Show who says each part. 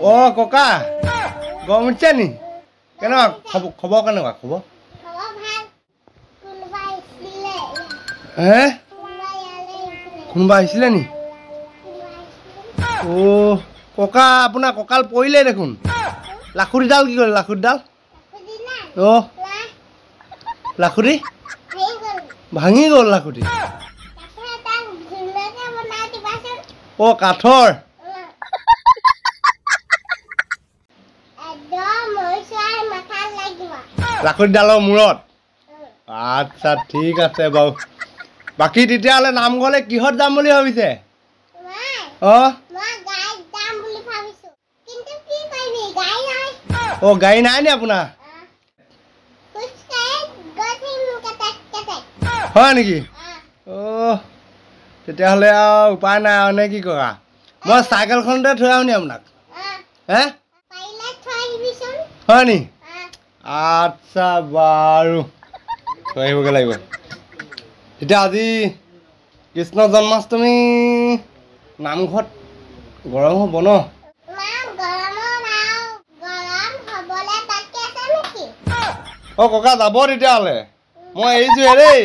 Speaker 1: অ ককা গম উঠিছে নি কেনেকুৱা খবৰ কেনেকুৱা খবৰ হে কোনোবা আহিছিলে নি অ ককা আপোনাৰ কঁকাল পৰিলে দেখোন লাখুটিডাল কি কৰিলে লাখুটিডাল অ লাখুটি ভাঙি গ'ল লাখুটি অ কাঠৰ লাখুটিডালৰ মূৰত আচ্ছা ঠিক আছে বাৰু বাকী তেতিয়াহ'লে নামঘৰলৈ কিহত যাম বুলি ভাবিছে অ গাড়ী নাই নি আপোনাৰ হয় নেকি অ তেতিয়াহ'লে আৰু উপায় নাই আৰু নে কি কৰা মই চাইকেলখনতে থৈ আহোঁ নি আপোনাক হে হয় নি আচ্ছা বাৰু থৈ আহিবগৈ লাগিব এতিয়া আজি কৃষ্ণ জন্মাষ্টমী নামঘৰত গৰম হ'ব ন অ ককা যাব তেতিয়াহ'লে মই এৰিছোহে দেই